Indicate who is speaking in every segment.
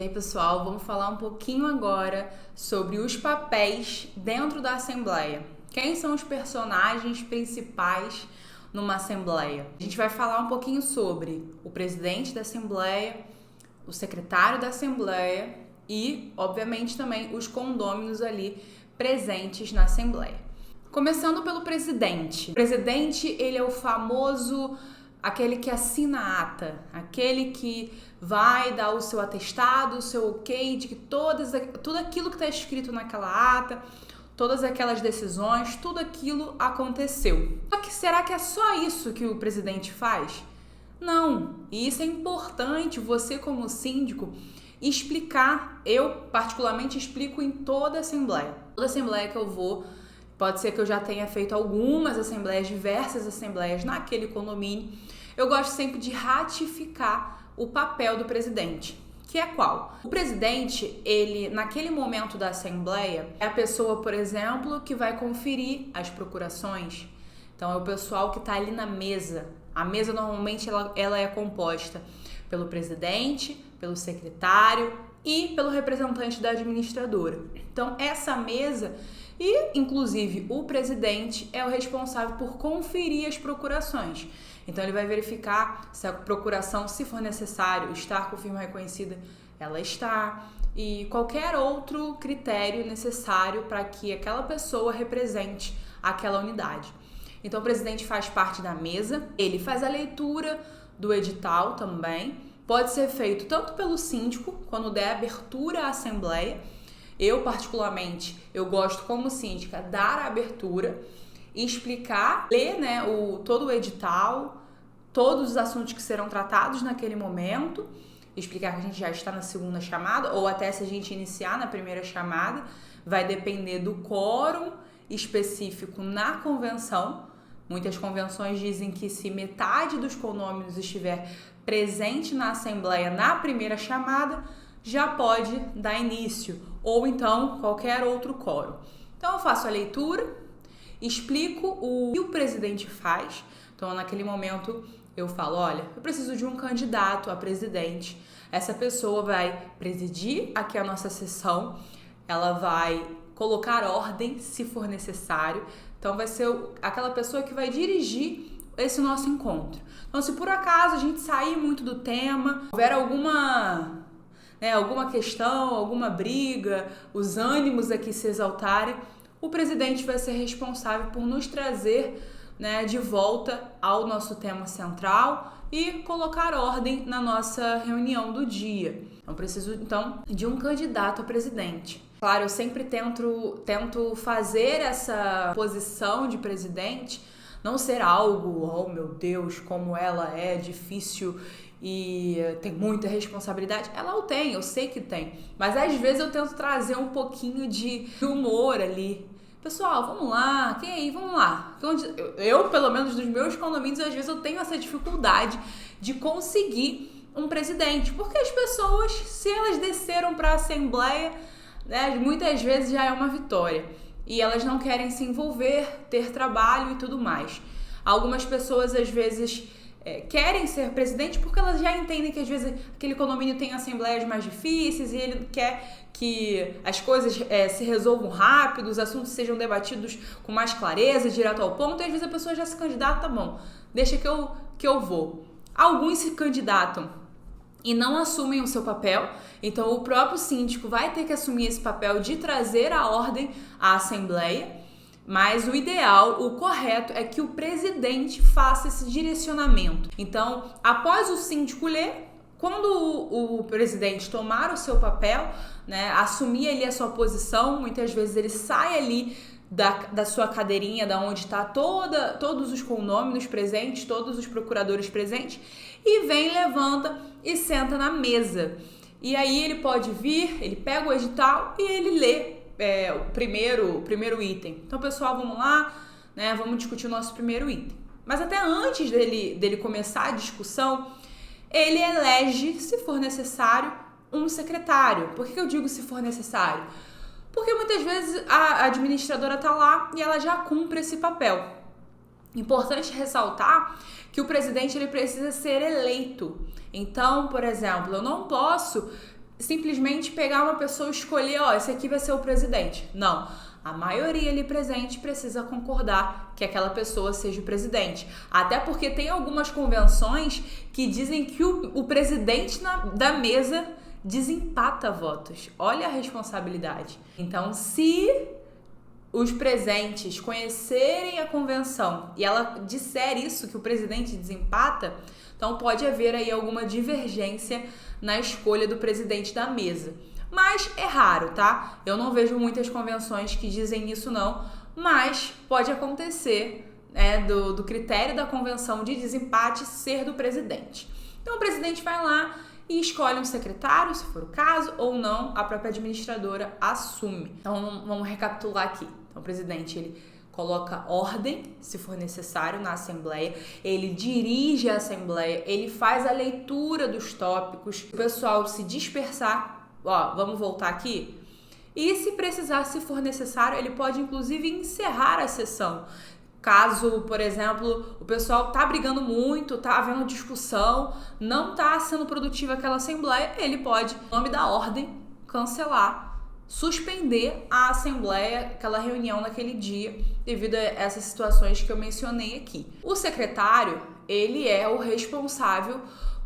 Speaker 1: E aí, pessoal, vamos falar um pouquinho agora sobre os papéis dentro da Assembleia. Quem são os personagens principais numa Assembleia? A gente vai falar um pouquinho sobre o presidente da Assembleia, o secretário da Assembleia e, obviamente, também os condôminos ali presentes na Assembleia. Começando pelo presidente. O presidente, ele é o famoso, aquele que assina a ata, aquele que vai dar o seu atestado, o seu ok de que tudo aquilo que está escrito naquela ata, todas aquelas decisões, tudo aquilo aconteceu. Só que será que é só isso que o presidente faz? Não, e isso é importante você como síndico explicar. Eu particularmente explico em toda assembleia. Toda assembleia que eu vou, pode ser que eu já tenha feito algumas assembleias, diversas assembleias naquele condomínio, eu gosto sempre de ratificar o papel do presidente, que é qual? O presidente, ele, naquele momento da assembleia, é a pessoa, por exemplo, que vai conferir as procurações. Então, é o pessoal que está ali na mesa. A mesa, normalmente, ela é composta pelo presidente, pelo secretário e pelo representante da administradora. Então, essa mesa e, inclusive, o presidente é o responsável por conferir as procurações. Então, ele vai verificar se a procuração, se for necessário, estar com firma reconhecida, ela está, e qualquer outro critério necessário para que aquela pessoa represente aquela unidade. Então, o presidente faz parte da mesa, ele faz a leitura do edital também, pode ser feito tanto pelo síndico, quando der abertura à assembleia. Eu, particularmente, eu gosto como síndica dar a abertura e explicar, ler todo o edital, todos os assuntos que serão tratados naquele momento, explicar que a gente já está na segunda chamada, ou até se a gente iniciar na primeira chamada, vai depender do quórum específico na convenção. Muitas convenções dizem que se metade dos condôminos estiver presente na assembleia na primeira chamada, já pode dar início, ou então qualquer outro quórum. Então eu faço a leitura, explico o que o presidente faz. Então naquele momento eu falo, olha, eu preciso de um candidato a presidente. Essa pessoa vai presidir aqui a nossa sessão, ela vai colocar ordem se for necessário. Então vai ser aquela pessoa que vai dirigir esse nosso encontro. Então se por acaso a gente sair muito do tema, houver alguma questão, alguma briga, os ânimos aqui se exaltarem, o presidente vai ser responsável por nos trazer de volta ao nosso tema central e colocar ordem na nossa reunião do dia. Eu preciso, então, de um candidato a presidente. Claro, eu sempre tento fazer essa posição de presidente não ser algo, oh meu Deus, como ela é difícil e tem muita responsabilidade. Ela o tem, eu sei que tem. Mas às vezes eu tento trazer um pouquinho de humor ali. Pessoal, vamos lá, quem aí? Vamos lá. Eu, pelo menos dos meus condomínios, às vezes eu tenho essa dificuldade de conseguir um presidente. Porque as pessoas, se elas desceram para a Assembleia, muitas vezes já é uma vitória. E elas não querem se envolver, ter trabalho e tudo mais. Algumas pessoas, às vezes, querem ser presidente porque elas já entendem que, às vezes, aquele condomínio tem assembleias mais difíceis e ele quer que as coisas se resolvam rápido, os assuntos sejam debatidos com mais clareza, direto ao ponto, e às vezes a pessoa já se candidata, tá bom, deixa que eu vou. Alguns se candidatam e não assumem o seu papel, então o próprio síndico vai ter que assumir esse papel de trazer a ordem à assembleia, mas o ideal, o correto, é que o presidente faça esse direcionamento. Então, após o síndico ler, quando o presidente tomar o seu papel, assumir ali a sua posição, muitas vezes ele sai ali da sua cadeirinha, da onde está todos os condôminos presentes, todos os procuradores presentes, e vem, levanta e senta na mesa. E aí ele pode vir, ele pega o edital e ele lê o primeiro item. Então, pessoal, vamos lá, vamos discutir o nosso primeiro item. Mas até antes dele começar a discussão, ele elege, se for necessário, um secretário. Por que eu digo se for necessário? Porque muitas vezes a administradora está lá e ela já cumpre esse papel. Importante ressaltar que o presidente ele precisa ser eleito. Então, por exemplo, eu não posso simplesmente pegar uma pessoa e escolher, esse aqui vai ser o presidente. Não. A maioria ali presente precisa concordar que aquela pessoa seja o presidente. Até porque tem algumas convenções que dizem que o presidente da mesa desempata votos. Olha a responsabilidade. Então, se os presentes conhecerem a convenção e ela disser isso, que o presidente desempata, então pode haver aí alguma divergência na escolha do presidente da mesa. Mas é raro, tá? Eu não vejo muitas convenções que dizem isso não, mas pode acontecer, do critério da convenção de desempate ser do presidente. Então o presidente vai lá e escolhe um secretário, se for o caso, ou não, a própria administradora assume. Então vamos recapitular aqui. Então o presidente, ele coloca ordem, se for necessário, na Assembleia, ele dirige a Assembleia, ele faz a leitura dos tópicos, o pessoal se dispersar. Vamos voltar aqui? E se precisar, se for necessário, ele pode inclusive encerrar a sessão. Caso, por exemplo, o pessoal tá brigando muito, tá havendo discussão, não tá sendo produtiva aquela assembleia, ele pode, em nome da ordem, cancelar, suspender a assembleia, aquela reunião naquele dia, devido a essas situações que eu mencionei aqui. O secretário, ele é o responsável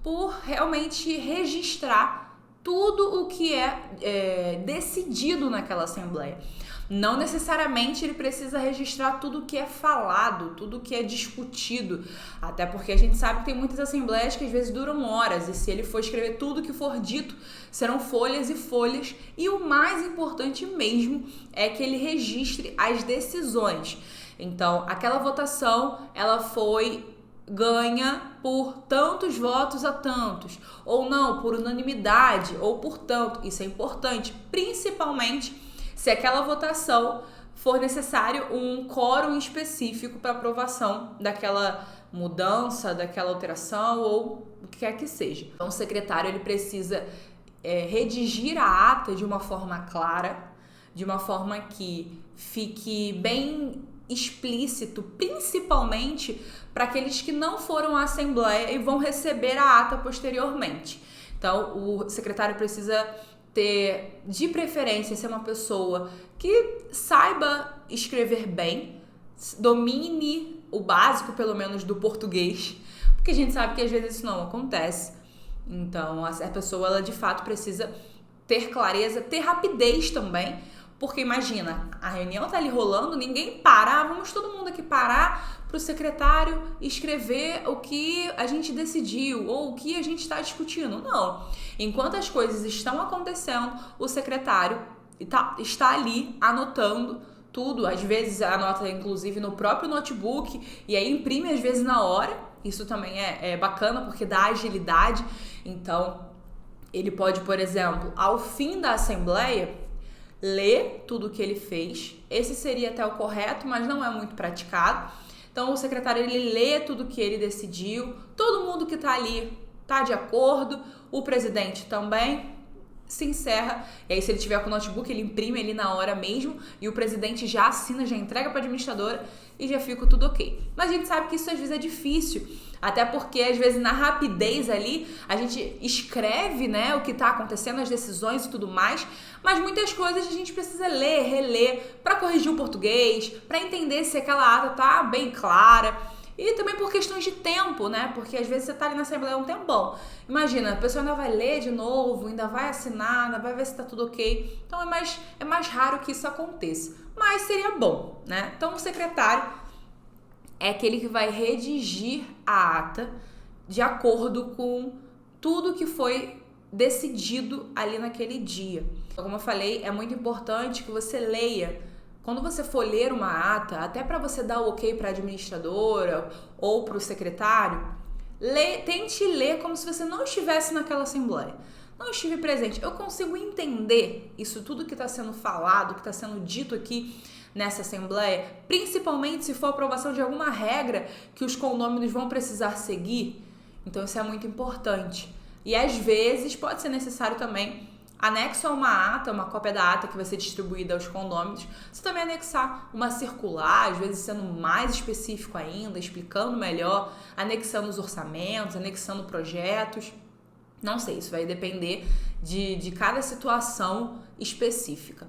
Speaker 1: por realmente registrar tudo o que é decidido naquela assembleia. Não necessariamente ele precisa registrar tudo o que é falado, tudo o que é discutido, até porque a gente sabe que tem muitas assembleias que às vezes duram horas, e se ele for escrever tudo que for dito, serão folhas e folhas, e o mais importante mesmo é que ele registre as decisões. Então, aquela votação, ela foi ganha por tantos votos a tantos, ou não, por unanimidade, ou por tanto. Isso é importante, principalmente se aquela votação for necessário um quórum específico para aprovação daquela mudança, daquela alteração ou o que quer que seja. Então, o secretário, ele precisa redigir a ata de uma forma clara, de uma forma que fique bem explícito, principalmente para aqueles que não foram à Assembleia e vão receber a ata posteriormente. Então, o secretário precisa ter, de preferência, ser uma pessoa que saiba escrever bem, domine o básico, pelo menos, do português, porque a gente sabe que às vezes isso não acontece. Então, a pessoa, ela de fato precisa ter clareza, ter rapidez também, porque imagina, a reunião tá ali rolando, ninguém para, vamos todo mundo aqui parar para o secretário escrever o que a gente decidiu ou o que a gente está discutindo. Não. Enquanto as coisas estão acontecendo, o secretário está ali anotando tudo. Às vezes anota inclusive no próprio notebook e aí imprime às vezes na hora. Isso também é bacana porque dá agilidade. Então, ele pode, por exemplo, ao fim da assembleia, ler tudo o que ele fez. Esse seria até o correto, mas não é muito praticado. Então, o secretário, ele lê tudo o que ele decidiu, todo mundo que está ali está de acordo, o presidente também, se encerra. E aí, se ele tiver com o notebook, ele imprime ali na hora mesmo e o presidente já assina, já entrega para a administradora e já fica tudo ok. Mas a gente sabe que isso às vezes é difícil, até porque às vezes na rapidez ali a gente escreve, né, o que está acontecendo, as decisões e tudo mais, mas muitas coisas a gente precisa ler, reler para corrigir o português, para entender se aquela ata tá bem clara. E também por questões de tempo, né? Porque às vezes você tá ali na Assembleia um tempão. Imagina, a pessoa ainda vai ler de novo, ainda vai assinar, ainda vai ver se tá tudo ok. Então é mais raro que isso aconteça. Mas seria bom, né? Então o secretário é aquele que vai redigir a ata de acordo com tudo que foi decidido ali naquele dia. Então, como eu falei, é muito importante que você leia. Quando você for ler uma ata, até para você dar o ok para a administradora ou para o secretário, tente ler como se você não estivesse naquela assembleia. Não estive presente. Eu consigo entender isso tudo que está sendo falado, que está sendo dito aqui nessa assembleia, principalmente se for aprovação de alguma regra que os condôminos vão precisar seguir. Então isso é muito importante. E às vezes pode ser necessário também, anexo a uma ata, uma cópia da ata que vai ser distribuída aos condôminos, você também anexar uma circular, às vezes sendo mais específico ainda, explicando melhor, anexando os orçamentos, anexando projetos. Não sei, isso vai depender de cada situação específica.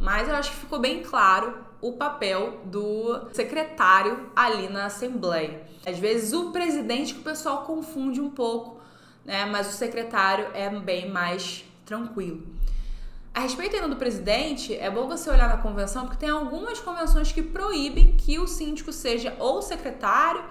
Speaker 1: Mas eu acho que ficou bem claro o papel do secretário ali na Assembleia. Às vezes o presidente que o pessoal confunde um pouco, né? Mas o secretário é bem mais tranquilo. A respeito ainda do presidente, é bom você olhar na convenção, porque tem algumas convenções que proíbem que o síndico seja ou secretário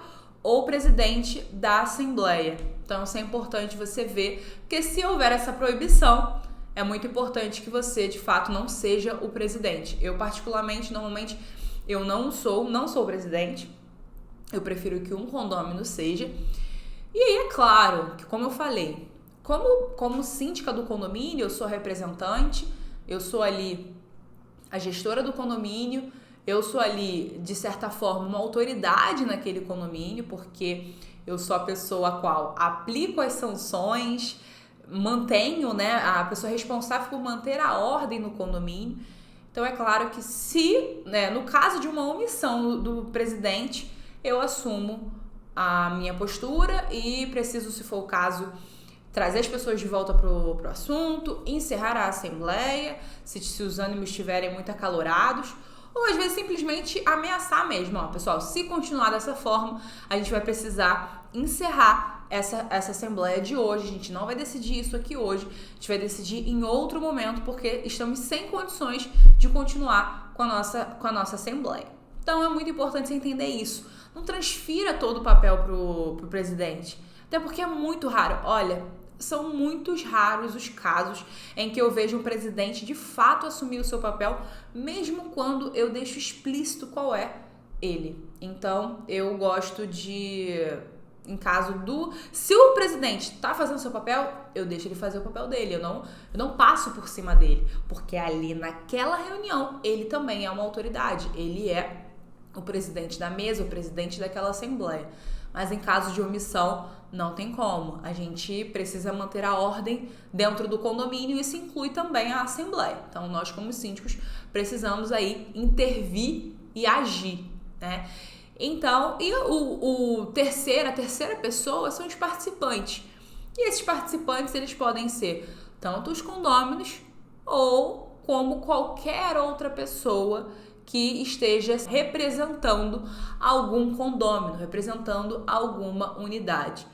Speaker 1: ou presidente da Assembleia. Então isso é importante você ver, porque se houver essa proibição, é muito importante que você, de fato, não seja o presidente. Eu, particularmente, normalmente, eu não sou o presidente. Eu prefiro que um condômino seja. E aí, é claro, que como eu falei, como síndica do condomínio, eu sou representante, eu sou ali a gestora do condomínio, eu sou ali, de certa forma, uma autoridade naquele condomínio, porque eu sou a pessoa a qual aplico as sanções, mantenho, né, a pessoa responsável por manter a ordem no condomínio. Então é claro que se, né, no caso de uma omissão do presidente, eu assumo a minha postura e preciso, se for o caso, trazer as pessoas de volta pro assunto, encerrar a assembleia, se os ânimos estiverem muito acalorados, ou às vezes simplesmente ameaçar mesmo, ó, pessoal, se continuar dessa forma, a gente vai precisar encerrar essa assembleia de hoje, a gente não vai decidir isso aqui hoje, a gente vai decidir em outro momento, porque estamos sem condições de continuar com a nossa assembleia. Então é muito importante você entender isso. Não transfira todo o papel pro presidente, até porque é muito raro. Olha, são muitos raros os casos em que eu vejo um presidente de fato assumir o seu papel, mesmo quando eu deixo explícito qual é ele. Então, eu gosto de, em caso se o presidente tá fazendo o seu papel, eu deixo ele fazer o papel dele, eu não passo por cima dele, porque ali naquela reunião, ele também é uma autoridade, ele é o presidente da mesa, o presidente daquela assembleia. Mas em caso de omissão, não tem como. A gente precisa manter a ordem dentro do condomínio e isso inclui também a assembleia. Então, nós como síndicos precisamos aí intervir e agir, né? Então, e a terceira pessoa são os participantes. E esses participantes, eles podem ser tanto os condôminos ou como qualquer outra pessoa que esteja representando algum condômino, representando alguma unidade.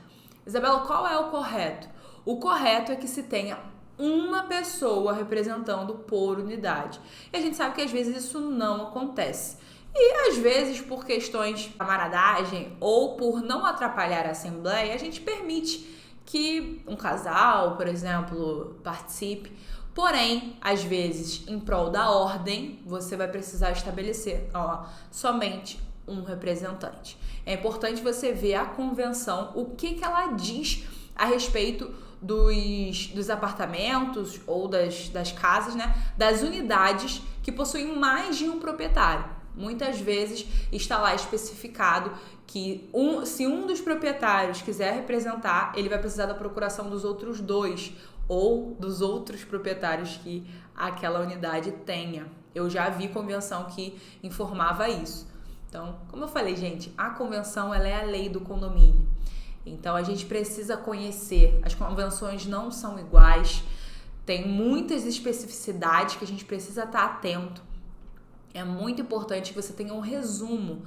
Speaker 1: Isabela, qual é o correto? O correto é que se tenha uma pessoa representando por unidade. E a gente sabe que às vezes isso não acontece. E às vezes, por questões de camaradagem ou por não atrapalhar a assembleia, a gente permite que um casal, por exemplo, participe. Porém, às vezes, em prol da ordem, você vai precisar estabelecer somente um representante. É importante você ver a convenção, o que ela diz a respeito dos apartamentos ou das casas, né? Das unidades que possuem mais de um proprietário. Muitas vezes está lá especificado que se um dos proprietários quiser representar, ele vai precisar da procuração dos outros dois ou dos outros proprietários que aquela unidade tenha. Eu já vi convenção que informava isso. Então, como eu falei, gente, a convenção ela é a lei do condomínio. Então, a gente precisa conhecer. As convenções não são iguais. Tem muitas especificidades que a gente precisa estar atento. É muito importante que você tenha um resumo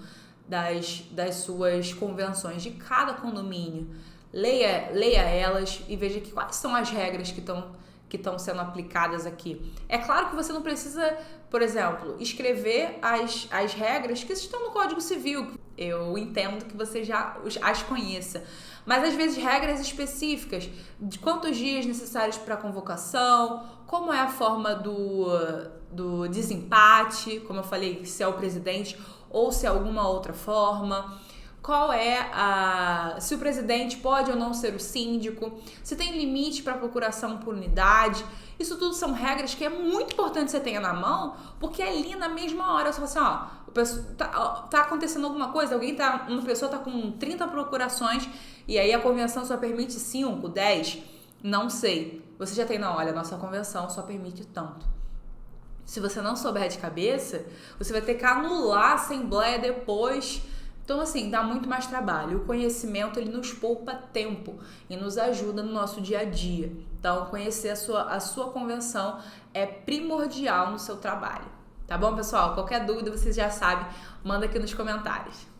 Speaker 1: das suas convenções de cada condomínio. Leia elas e veja quais são as regras que estão sendo aplicadas aqui. É claro que você não precisa, por exemplo, escrever as regras que estão no Código Civil. Eu entendo que você já as conheça. Mas às vezes regras específicas de quantos dias necessários para convocação, como é a forma do desempate, como eu falei, se é o presidente ou se é alguma outra forma. Qual é se o presidente pode ou não ser o síndico, se tem limite para procuração por unidade. Isso tudo são regras que é muito importante que você tenha na mão, porque ali na mesma hora você fala assim, tá acontecendo alguma coisa, uma pessoa tá com 30 procurações e aí a convenção só permite 5, 10, não sei. Você já tem, olha, a nossa convenção só permite tanto. Se você não souber de cabeça, você vai ter que anular a assembleia depois Então, assim, dá muito mais trabalho. O conhecimento, ele nos poupa tempo e nos ajuda no nosso dia a dia. Então, conhecer a sua convenção é primordial no seu trabalho. Tá bom, pessoal? Qualquer dúvida, vocês já sabem, manda aqui nos comentários.